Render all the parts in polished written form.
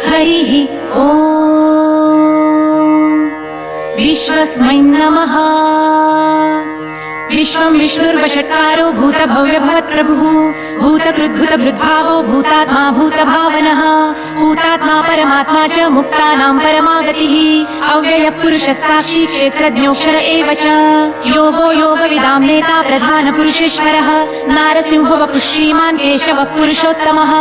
हरिः ॐ विश्वस्मै नमः। विश्वं विष्णुर्वषट्कारो भूतभव्यभवत्प्रभुः भूतकृद्भुतभृद्भावो भूतात्मा भूतभावनः भूतात्मा परमात्मा च मुक्तानां परमागतिः अव्ययपुरुषः साक्षी क्षेत्रज्ञोऽक्षर एव च योगो योगविदां नेता प्रधानपुरुषेश्वरः नारसिंहो वपुः श्रीमान् केशवः पुरुषोत्तमः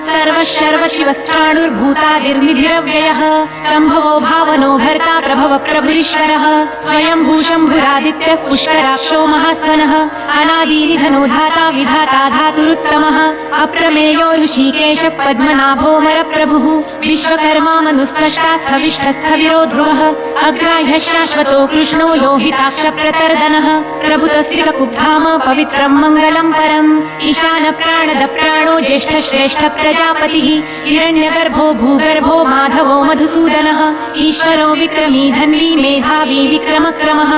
सर्वशर्वशिवस्थाणुर्भूतादिर्निधिरव्ययः सम्भवो भावनो भर्ता प्रभव प्रभुरीश्वरः स्वयंभू शम्भुरादित्यः पुष्कराक्षो महास्वनः अनादिनिधनो धाता विधाता धातुरुत्तमः अप्रमेयो ऋषिकेश पद्मनाभोमर प्रभुः विश्वकर्मा मनुस्पष्टास्थविष्ठस्थविरो ध्रुवः अग्राह्यः शाश्वतो कृष्णो लोहिताक्ष प्रतर्दनः प्रभुतस्त्रिककुब्धाम पवित्रं मङ्गलं परम् ईशान प्राणद प्राणो ज्येष्ठ श्रेष्ठ प्रजापतिः हिरण्यगर्भो भूगर्भो माधवो मधुसूदनः ईश्वरो विक्रमी धन्वी मेधावी विक्रमक्रमः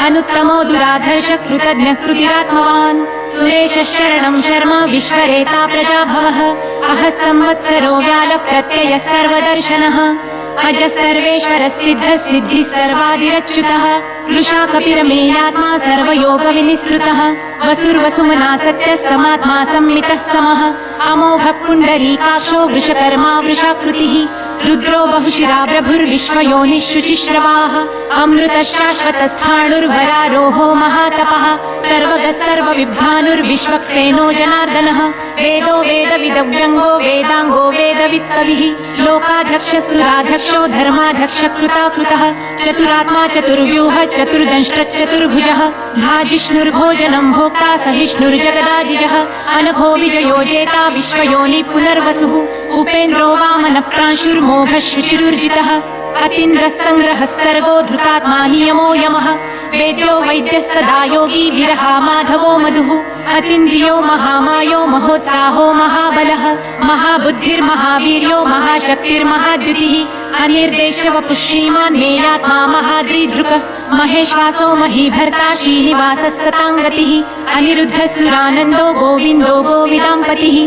अनुत्तमो दुराधर्ष कृतज्ञ कृतिरात्मवान् सुरेशः शरणं शर्म विश्वरेता प्रजाभवः अहः संवत्सरो व्याल प्रत्ययः सर्वदर्शनः अज सर्वेश्वरः सिद्धः सिद्धिः सर्वादिरच्युतः वृषा कपिरमेयात्मा सर्वयोगविनिसृतः वसुर्वसुमना सत्यः समात्मा सम्मितः समः अमोघः पुण्डरीकाक्षो वृषकर्मा वृषाकृतिः रुद्रो बहुशिरा प्रभुर्विश्वयोनिः शुचिश्रवाः अमृतः शाश्वतस्थाणुर्वरारोहो महातपः सर्वगः सर्वविद्वानुर्विश्वक्सेनो जनार्दनः वेदो वेदविदव्यङ्गो वेदाङ्गो वेदवित्कविः लोकाध्यक्षः सुराध्यक्षो धर्माध्यक्ष कृताकृतः चतुरात्मा चतुर्व्यूह चतुर्दंष्ट्रचतुर्भुजः भाजिष्णुर्भोजनं भोक्ता सहिष्णुर्जगदादिजः अनघो विजयो जेता विश्वयोनि पुनर्वसुः उपेन्द्रो वामन प्रांशुर्मोघः शुचिरुर्जितः अतीन्द्रः संग्रहः सर्गो धृतात्मा नियमो यमः वेद्यो वैद्यः सदा योगी विरहा माधवो मधुः अतीन्द्रियो महामायो महोत्साहो महाबलः महाबुद्धिर्महावीर्यो महाशक्तिर्महाद्युतिः अनिर्देश्यवपुः श्रीमान् मेयात्मा महाद्रिधृकः महेश्वासो महीभर्ता श्रीनिवासः सताङ्गतिः अनिरुद्धः सुरानन्दो गोविन्दो गोविदाम्पतिः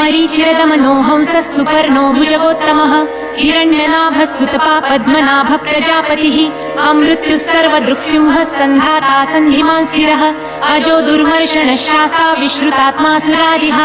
मरीचिरदमनो हंसः सुपर्णो भुजगोत्तमः हिरण्यनाभः सुतपा पद्मनाभ प्रजापतिः अमृत्युः सर्वदृक्सिंहः सन्धाता सन्धिमान् स्थिरः अजो दुर्मर्षणः शास्ता विश्रुतात्मा सुरारिः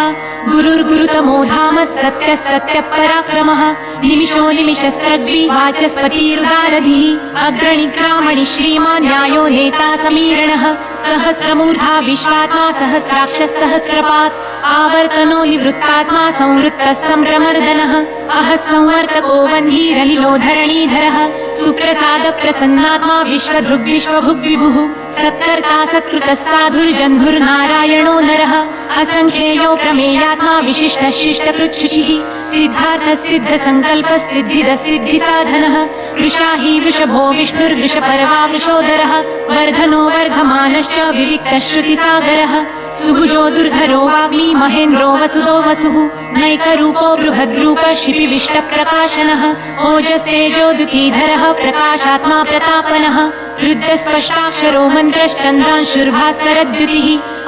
गुरुर्गुरुतमो धामः सत्यः सत्यपराक्रमः निमिषो निमिषस्रग्वी वाचस्पतिरुदारधिः अग्रणिग्रामणि श्रीमान् न्यायो नेता समीरणः सहस्रमूर्धा विश्वात्मा सहस्राक्षः सहस्रपात् आवर्तनो निवृत्तात्मा संवृत्तः सम्प्रमर्दनः अहः संवर्तको वह्निरलिलो धरणीधरः सुप्रसाद प्रसन्नात्मा विश्वधृग्विश्वभुग्विभुः सत्कर्ता सत्कृतः साधुर्जन्धुर्नारायणो नरः असंख्येयो प्रमेयात्मा विशिष्टः शिष्टकृच्छुचिः सिद्धार्थः सिद्धसङ्कल्पः सिद्धिदः सिद्धिसाधनः वृषा हि वृषभो विष्णुर्वृषपर्वा वृषोदरः वर्धनो वर्धमानश्च विविक्तः श्रुतिसागरः सुभुजो दुर्धरो वाग्मी महेन्द्रो वसुदो वसुः नैकरूपो बृहद्रूपः शिपिविष्टप्रकाशनः ओजस्तेजोदुतीधरः प्रकाशात्मा प्रतापनः रुद्रस्पष्टाक्षरो मन्त्रश्चन्द्रांशुर्भास्करद्युतिः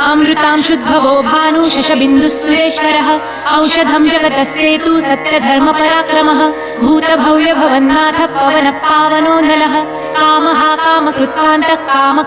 अमृतांशुद्भवो भानु शशबिन्दुः सुरेश्वरः औषधं जगतस्सेतु सत्यधर्मपराक्रमः भूतभव्यभवन्नाथ पवनः पावनो नलः कामः कामकृत्वान्तः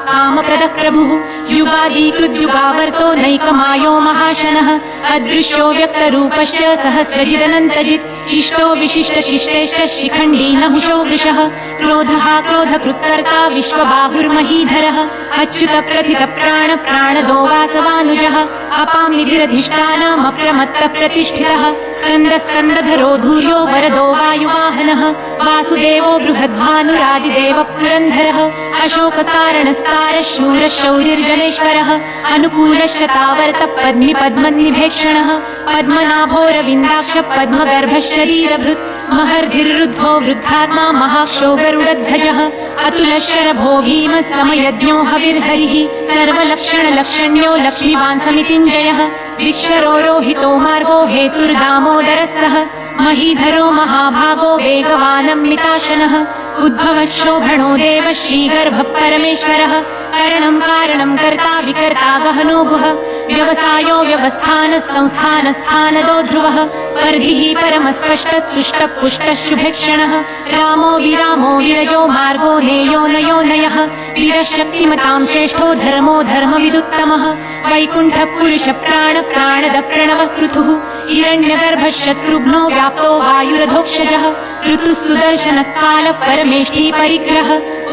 कामप्रदः प्रभुः युगादिकृद्युगावर्तो नैकमायो महाशनः अदृश्यो व्यक्तरूपश्च सहस्रजिदनन्तजित् इष्टो विशिष्टशिष्टेष्ट शिखण्डी नहुषो वृषः क्रोधः क्रोधकृत्कर्ता विश्वबाहुर्महीधरः अच्युत प्रथित प्राण प्राणदो वासवानुजः अपां निधिरधिष्ठानमप्रमत्त प्रतिष्ठितः स्कन्द स्कन्दधरो धूर्यो वरदो वायुवाहनः वासुदेवो बृहद्भानुरादिदेव पुरन्धरः अशोकस्तारणस्तारः शूरः शौरिर्जनेश्वरः अनुकूलश्च तावर्त पद्मि पद्मनिभेक्षणः पद्मनाभोरविन्दाक्ष पद्मगर्भशरीरभृत् महर्धिर्रुद्धो वृद्धात्मा महाक्षो गरुडध्वजः अतुलशरभो भीमः समयज्ञो हविर्हरिः सर्वलक्षणलक्षण्यो लक्ष्मीवान् समितिञ्जयः विक्षरो रोहितो मार्गो हेतुर्दामोदरः सः महीधरो महाभागो वेगवानमिताशनः उद्भवक्षोभणो देव श्रीगर्भः परमेश्वरः करणं कारणं कर्ता विकर्ता गहनो गुह व्यवसायो व्यवस्थान संस्थान स्थानदो ध्रुवः परधिः परमस्पष्ट तुष्ट पुष्ट शुभेक्षणः रामो विरामो विरजो मार्गो नेयो नयो नयः वीरशक्तिमतां श्रेष्ठो धर्मो धर्मविदुत्तमः वैकुण्ठ पुरुष प्राण प्राणद प्रणव कृतुः हिरण्यगर्भ शत्रुघ्नो व्याप्तो वायुरधोक्षजः ऋतुः सुदर्शन काल परमेष्ठी परिग्रह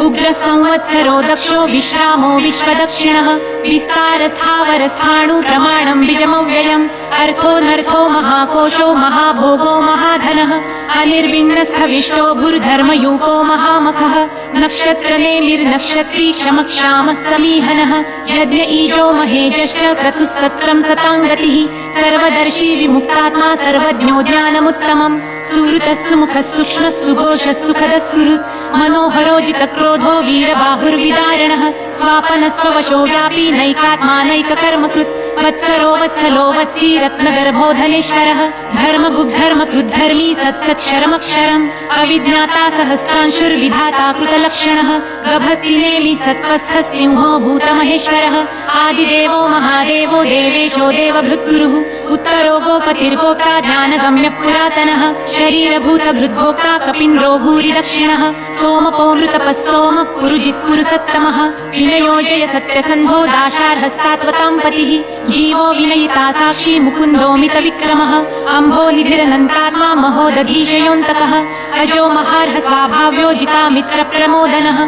उग्र संवत्सरो दक्षो विश्रामो विश्वदक्षिणः विस्तार स्थावर स्थाणु प्रमाणं बीजमव्ययम् अर्थो महाकोशो महाभोगो महाधनः अनिर्विण्णस्थविष्टो भूर्धर्मयूपो महामखः नक्षत्रनेमिर्नक्षत्री क्षमक्षामः समीहनः यज्ञ ईजो महेजश्च क्रतुस्सत्रं सताङ्गतिः सर्वदर्शी विमुक्तात्मा सर्वज्ञो ज्ञानमुत्तमम् सुहृतः सुमुखः सूक्ष्मः सुघोषः सुखदः सुहृत् मनोहरो जितक्रोधो वीरबाहुर्विदारणः स्वापन स्ववशो व्यापी नैकात्मा नैककर्मकृत् वत्सरो वत्सलो वत्सी रत्नगर्भो धनेश्वरः धर्मगुब्धर्मकृद्धर्मी सत्सत्क्षरमक्षरम् अविज्ञाता सहस्रांशुर्विधाता कृतलक्षणः गभस्तिनेमि सत्त्वस्थः सिंहो भूतमहेश्वरः आदिदेवो महादेवो देवेशो देवभृद्गुरुः उत्तरो गोपतिर्गोप्ता ज्ञानगम्य पुरातनः शरीरभूतभृद्भोक्ता कपिन्द्रो भूरि दक्षिणः सोमपोमृतपः सोमः पुरुजित्पुरुसत्तमः विनयोजय सत्यसन्धो दाशार्हः सात्वतां पतिः जीवो विनयिता साक्षी मुकुन्दोमित विक्रमः अम्भोनिधिरनन्तात्मा महोदधीशयोऽन्तकः अजो महार्ह स्वाभाव्यो जिता मित्र प्रमोदनः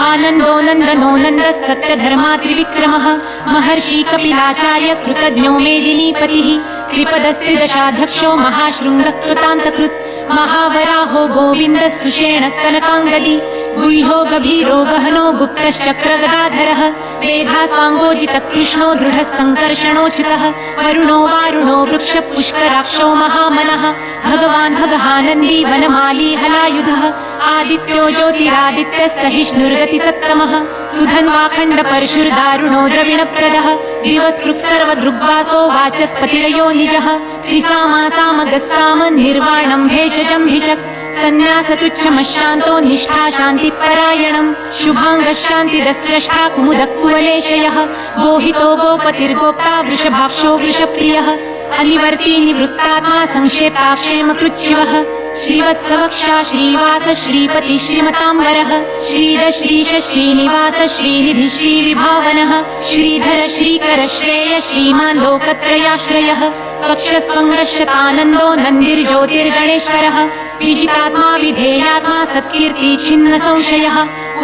आनन्दो नन्दनो नन्दः सत्यधर्मा त्रिविक्रमः महर्षि कपिलाचार्य कृतज्ञो मेदिनीपतिः त्रिपदस्त्रिदशाध्यक्षो महाशृङ्गः कृतान्तकृत् महावराहो गोविन्दः सुषेण कनकाङ्गदी गुह्यो गभीरो गहनो गुप्तश्चक्रगदाधरः मेधास्वाङ्गोजितकृष्णो दृढः सङ्कर्षणोच्युतः वरुणो वारुणो वृक्षपुष्कराक्षो महामनः भगवान् भगहानन्दी वनमाली हलायुधः आदित्यो ज्योतिरादित्यः सहिष्णुर्गतिसत्तमः सुधन्वाखण्ड परशुर्दारुणो द्रविणप्रदः दिवस्पृक्सर्वदृग्वासो वाचस्पतिरयो निजः त्रिसामासामगस्साम निर्वाणं भेषजं भिषक् सन्न्यासतुच्छमशान्तो निष्ठा शान्तिपरायणम् शुभाङ्गशान्तिदस्रष्टा कुमुदकुवलेशयः गोहितो गोपतिर्गोप्ता वृषभाक्षो वृषप्रियः अनिवर्ती निवृत्तात्मा संक्षेपाक्षेमकृच्छिवः श्रीवत्सवक्षा श्रीवास श्रीपति श्रीमताम्बरः श्रीद श्रीश श्रीनिवास श्रीनिधि श्रीविभावनः श्रीधर श्रीकर श्रेय श्रीमान् लोकत्रयाश्रयः स्वक्षस्वङ्गशतानन्दो नन्दिर्ज्योतिर्गणेश्वरः विजितात्मा विधेयात्मा सत्कीर्ति छिन्न संशयः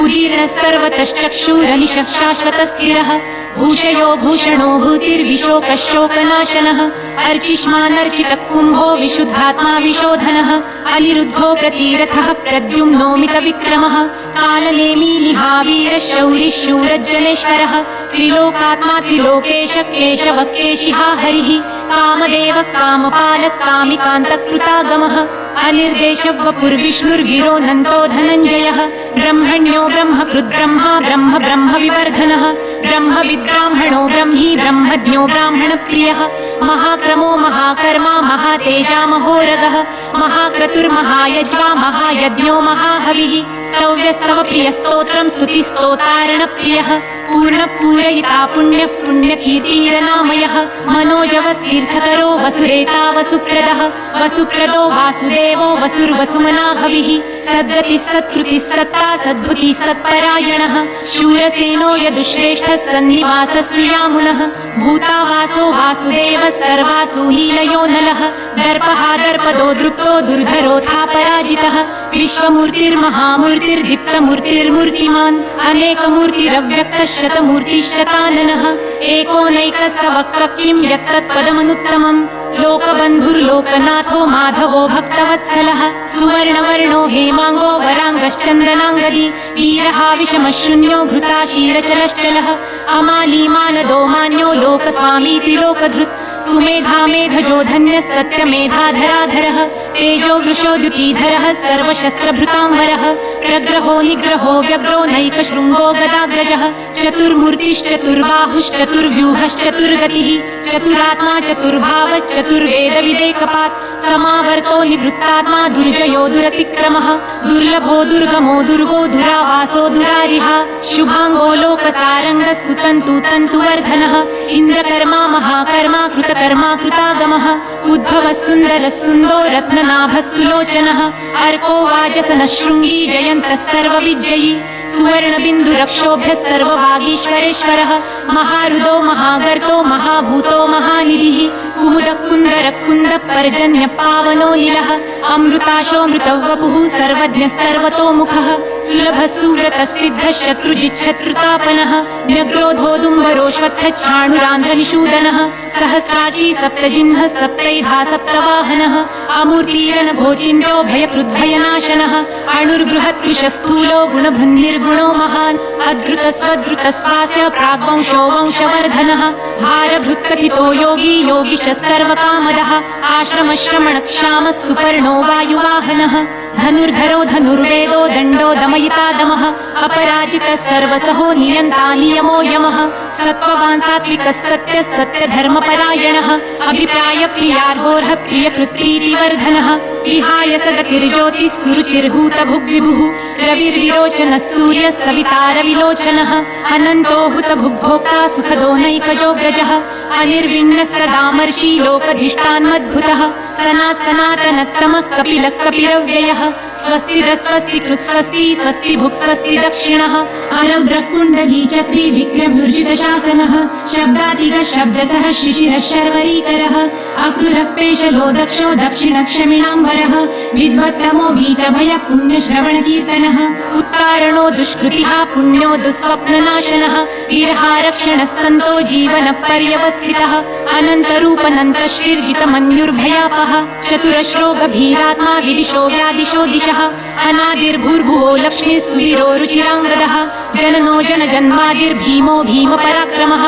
उदीर्णः सर्वतश्चक्षुरनिशः शाश्वतस्थिरः भूषयो भूषणो भूतिर्विशोकशोकनाशनः अर्चिष्मानर्चितः कुम्भो विशुद्धात्मा विशोधनः अनिरुद्धो प्रतीरथः प्रद्युम्नोमित विक्रमः कालनेमी निहावीर शौरिः शूरज्जनेश्वरः त्रिलोकात्मा त्रिलोकेश केशव केशिहा हरिः कामदेव कामपालः कामिकान्तकृतागमः अनिर्देशवपुर्विष्णुर्गिरो नन्दो धनञ्जयः ब्रह्मण्यो ब्रह्मकृद्ब्रह्मा ब्रह्म ब्रह्मविवर्धनः ब्रह्मविद्ब्राह्मणो ब्रह्मी ब्रह्मज्ञो ब्राह्मणप्रियः महाक्रमो महाकर्मा महातेजा महोरगः महाक्रतुर्महायज्वा महायज्ञो महाहविः स्तव्यस्तव प्रियस्तोत्रं स्तुतिस्तोतारणप्रियः पूर्णपूरयिता पुण्यः पुण्यकीर्तिरनामयः मनोजवस्तीर्थकरो वसुरेता वसुप्रदः वसुप्रदो वासुदेवो वसुर्वसुमना हविः सद्गतिः सत्कृतिः सत्ता सद्भुतिः सत्परायणः शूरसेनो यदुश्रेष्ठः सन्निवासः सुयामुनः भूतावासो वासुदेवः सर्वासु लीलयो नलः दर्पः दर्पदो दृप्तो दुर्धरोऽथा पराजितः विश्वमूर्तिर्महामूर्तिर्दीप्तमूर्तिर्मूर्तिमान् अनेकमूर्तिरव्यक्तः शतमूर्तिश्शताननः एकोनैकसवक्क किं यत्तत्पदमनुत्तमम् लोकबन्धुर्लोकनाथो माधवो भक्तवत्सलः सुवर्णवर्णो हेमाङ्गो वराङ्गश्चन्दनाङ्गदी वीरहाविषमशून्यो घृताशीरचलश्चलः अमालीमानदो मान्यो लोकस्वामी त्रिलोकधृत् सुमेधा मेधजो धन्यः सत्यमेधाधराधरः तेजो वृषो द्युतिधरः सर्वशस्त्रभृताम्बरः प्रग्रहो निग्रहो व्यग्रो नैकशृङ्गो गदाग्रजः चतुर्मूर्तिश्चतुर्बाहुश्चतुर्व्यूहश्चतुर्गतिः चतुरात्मा चतुर्भावश्चतुर्वेदविदेकपात् समावर्तो निवृत्तात्मा दुर्जयो दुरतिक्रमः दुर्लभो दुर्गमो दुर्गो दुरावासो दुरारिहा शुभाङ्गो लोकसारङ्गः सुतन्तु तन्तुवर्धनः इन्द्रकर्मा महाकर्मा कृतकर्मा कृतागमः उद्भवः सुन्दरः सुन्दो रत्ननाभः सुलोचनः अर्को वाजसनः शृङ्गी जयन्तः सर्वविजयी सुवर्णबिन्दुरक्षोभ्यः सर्ववागीश्वरेश्वरः महारुदो महागर्तो महाभूतो महानिधिः कुमुदकुन्दरकुन्दः पर्जन्यपावनो नीलः अमृताशोऽमृतवपुः सर्वज्ञः सर्वतोमुखः सुलभः सुव्रतः सिद्धः शत्रुजिच्छत्रुतापनः न्यग्रोधोदुम्बरोऽश्वत्थच्छाणुरान्ध्रनिषूदनः सहस्राची सप्तजिह्नः सप्तैधा सप्तवाहनः अमूर्तिरनघोचिन्त्यो भयकृद्भयनाशनः अणुर्बृहत्कृशस्थूलो गुणभृन्निर्गुणो महान् अधृतस्वधृतस्वास्य प्राग्वंशो वंशवर्धनः भारभृत्कथितो योगी योगिशः सर्वकामदः आश्रमश्रमणक्षामः सुपर्णो वायुवाहनः धनुर्धरो धनुर्वेदो दण्डो दमयिता दमः अपराजितः सर्वसहो नियन्ता नियमो यमः सत्त्ववान् सात्विकः सत्यः सत्यधर्मपरायणः अभिप्राय प्रियार्होर्ह प्रियकृत्प्रीतिवर्धनः विहाय सगतिर्ज्योतिः सुरुचिर्हूतभुग्विभुः रविर्विरोचनः सूर्यः सविता रविलोचनः अनन्तो हुतभुग्भोक्ता सुखदो नैकजोऽग्रजः अनिर्विण्णः सदामर्षि लोकधिष्ठान्मद्भुतः सनातनत्तमः कपिलः कपिरव्ययः स्वस्तिरस्वस्तिकृत्स्वस्ति स्वस्ति भुक्स्वस्ति दक्षिणः अरौद्रकुण्डली चक्री विक्रमूर्जितशासनः शब्दातिगः शब्दसः शिशिरः शर्वरीकरः अक्रूरपेशलो दक्षो दक्षिणक्षमिणाम्बरः विद्वत्तमो गीतभयः पुण्यश्रवणकीर्तनः उत्तारणो दुष्कृतिः पुण्यो दुःस्वप्ननाशनः वीरहारक्षणः सन्तो जीवनपर्यवस्थितः अनन्तरूपनन्तश्रीर्जितमन्युर्भयापः चतुरश्रो गभीरात्मा विदिशो व्यादिशो दिशः अनादिर्भूर्भुवो लक्ष्मीः सुवीरो रुचिराङ्गदः जननो जनजन्मादिर्भीमो भीमपराक्रमः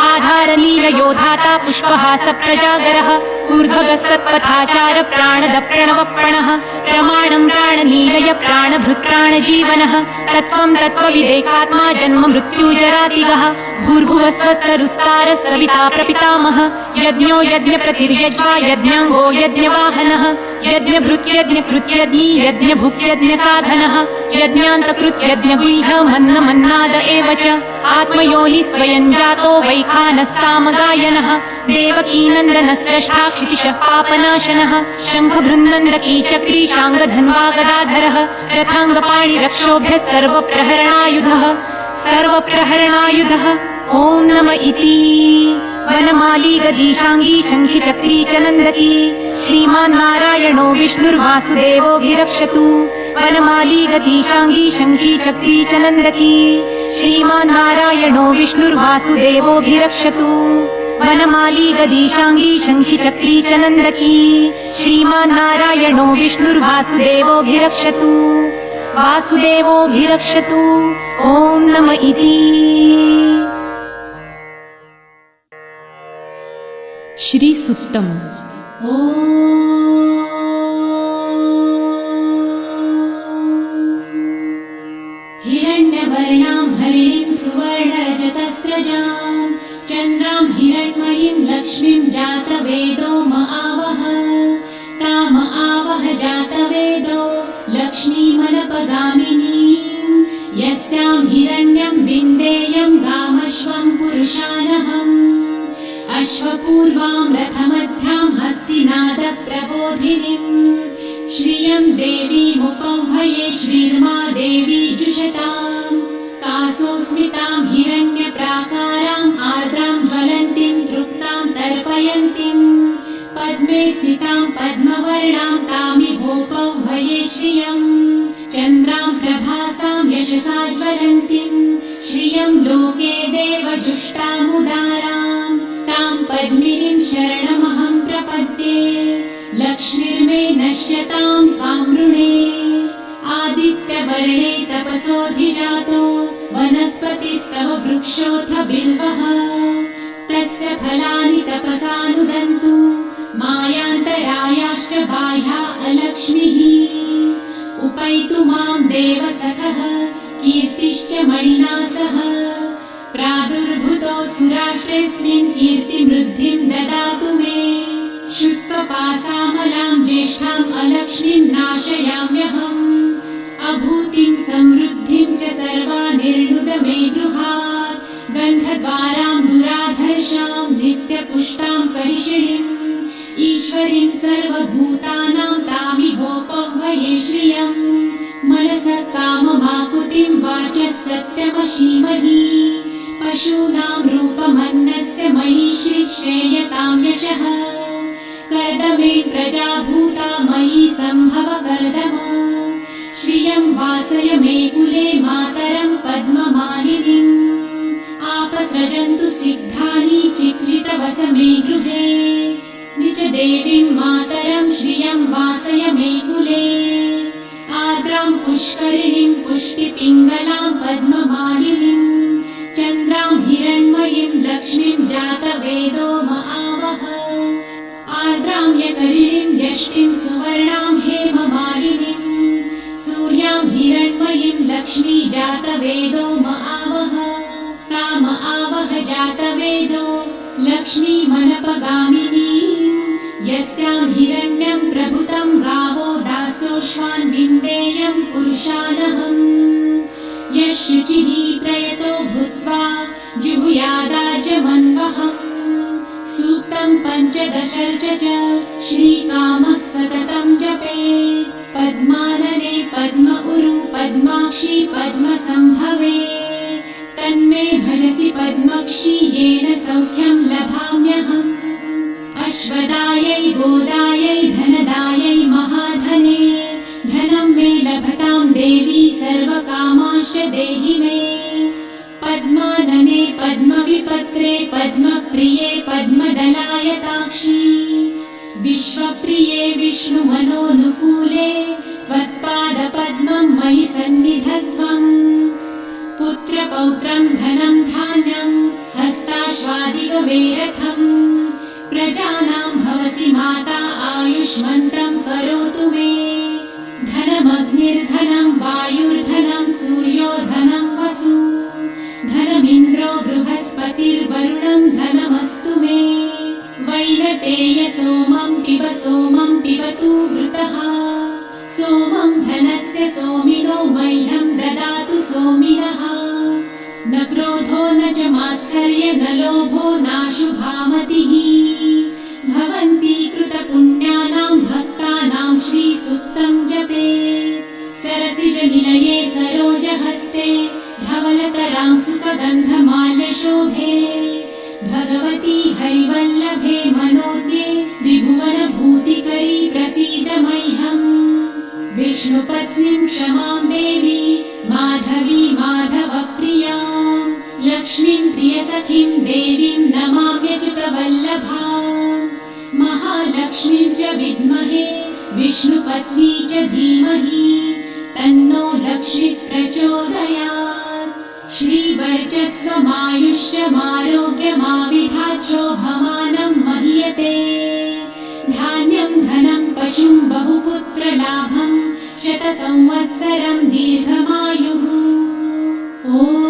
आधारनीलयोधाता पुष्पहासप्रजागरः ऊर्ध्वगः सत्पथाचार प्राणद प्रणवप्रणः प्रमाणं प्राणनीलय प्राणभृत्प्राणजीवनः तत्त्वं तत्त्वविदेकात्मा जन्म मृत्युजरातिगः भूर्भुवः स्वस्तरुस्तारः सविता प्रपितामहः यज्ञो यज्ञप्रतिर्यज्वा यज्ञाङ्गो यज्ञवाहनः यज्ञभृत्यज्ञकृत्यज्ञी यज्ञभुक्यज्ञसाधनः यज्ञान्तकृत्यज्ञगुह्य मन्नमन्नाद एव च आत्मयोनि स्वयं जातो वैखानः सामगायनः देवकीनन्दनः स्रष्टा क्षितिशः पापनाशनः शङ्खभृन्नन्दकी चक्री शाङ्गधन्वा गदाधरः रथाङ्गपाणिरक्षोभ्यः सर्वप्रहरणायुधः ॐ नम इति वनमाली गदीशाङ्गी शङ्खि चक्री च नन्दकी श्रीमान् नारायणो विष्णुर्वासुदेवोऽभिरक्षतु वनमाली गदीशाङ्गी शङ्खि चक्री च नन्दकी श्रीमान् नारायणो विष्णुर्वासुदेवोऽभिरक्षतु वनमाली गदीशाङ्गी शङ्खि चक्री च नन्दकी श्रीमान् नारायणो विष्णुर्वासुदेवोऽभिरक्षतु वासुदेवोऽभिरक्षतु ॐ नम इति श्री सुक्तम् हिरण्यवर्णां हरिणीं सुवर्णरजतस्रजां चन्द्रां हिरण्मयीं लक्ष्मीं जातवेदो महावह ताम आवह जातवेदो लक्ष्मीमनपगामिनीं यस्यां हिरण्यं विन्देयं गामश्वं पुरुषानहम् अश्वपूर्वां रथमध्यां हस्तिनादप्रबोधिनीं श्रियं देवीमुपह्वये श्रीर्मा देवी जुषतां कासोस्मितां हिरण्यप्राकाराम् आर्द्रां ज्वलन्तीं तृप्तां तर्पयन्तीं पद्मे स्थितां पद्मवर्णां तामिहोपह्वये श्रियं चन्द्रां प्रभासां यशसा ज्वलन्तीं श्रियं लोके देवजुष्टामुदारां तां पद्मिनीं शरणमहं प्रपद्ये लक्ष्मीर्मे नश्यतां त्वां वृणे आदित्यवर्णे तपसोऽधिजातो वनस्पतिस्तव वृक्षोऽथ बिल्वः तस्य फलानि तपसानुदन्तु मायान्तरायाश्च बाह्या अलक्ष्मीः उपैतु मां देवसखः कीर्तिश्च मणिना सह प्रादुर्भूतो सुराष्ट्रेऽस्मिन् कीर्तिमृद्धिं ददातु मे शुत्वपासामलां ज्येष्ठाम् अलक्ष्मीं नाशयाम्यहम् अभूतिं समृद्धिं च सर्वानिर्णुद मे गृहात् गन्धद्वारां दुराधर्षां नित्यपुष्टां करिषिणीम् ईश्वरीं सर्वभूतानां तामिहोपह्वये श्रियम् मनसः काममाकुतिं वाचः सत्यमशीमहि पशूनां रूपमन्नस्य मयि श्रेयतां यशः कर्दमे प्रजाभूता मयि सम्भव कर्दम श्रियं वासय मे कुले मातरं पद्ममालिनीम् आपसृजन्तु सिद्धानि चिक्लितवस मे गृहे निज देवीं मातरं श्रियं वासय मे कुले आर्द्रां पुष्करिणीं पुष्टिपिङ्गलां पद्ममालिनीं चन्द्रां हिरण्मयीं लक्ष्मीं जातवेदो म आवह आर्द्रां यकरिणीं यष्टिं सुवर्णां हेममालिनीं सूर्यां हिरण्मयीं लक्ष्मी जातवेदो म आवह ताम आवह जातवेदो लक्ष्मीमनपगामिनीं यस्यां हिरण्यं प्रभुतं गावो दासोऽश्वान् विन्देयं पुरुषानहम् यः शुचिः प्रयतो भूत्वा जुहुयादाजमन्वहम् सूक्तं पञ्चदशर्च च श्रीकामः सततं जपेत् पद्मानने पद्म उरु पद्माक्षी पद्मसम्भवे तन्मे भजसि पद्मक्षी येन सौख्यं लभाम्यहम् अश्वदायै गोदायै धनदायै महाधने धनं मे लभतां देवी सर्वकामांश्च देहि मे पद्मानने पद्मविपत्रे पद्मप्रिये पद्मदलायताक्षी विश्वप्रिये विष्णुमनोनुकूले त्वत्पादपद्मं मयि सन्निधस्त्वम् पुत्रपौत्रं धनं धान्यं हस्ताश्वादिगवेरथम् प्रजानां भवसि माता आयुष्मन्तं करोतु मे धनमग्निर्धनं वायुर्धनं सूर्यो धनं वसु धनमिन्द्रो बृहस्पतिर्वरुणं धनमस्तु मे वैनतेय सोमं पिबतु वृतः सोमं धनस्य सोमिनो मह्यं ददातु सोमिनः न क्रोधो न च मात्सर्य न लोभो नाशुभामतिः भवन्ति कृतपुण्यानां भक्तानां श्रीसूक्तं जपेत् सरसिजनिलये सरोजहस्ते धवलतरां सुखगन्धमाल्यशोभे भगवती हरिवल्लभे मनोज्ञे त्रिभुवनभूतिकरी प्रसीद मह्यम् विष्णुपत्नीं क्षमां देवी माधवी माधवप्रियां लक्ष्मीं प्रियसखीं देवीं नमाम्यच्युतवल्लभाम् महालक्ष्मीं च विद्महे विष्णुपत्नी च धीमहि तन्नो लक्ष्मी प्रचोदयात् श्रीवर्चस्वमायुष्यमारोग्यमाविधाच्छोभमानं मह्यते धान्यं धनं पशुं बहुपुत्रलाभं शतसंवत्सरं दीर्घमायुः। ॐ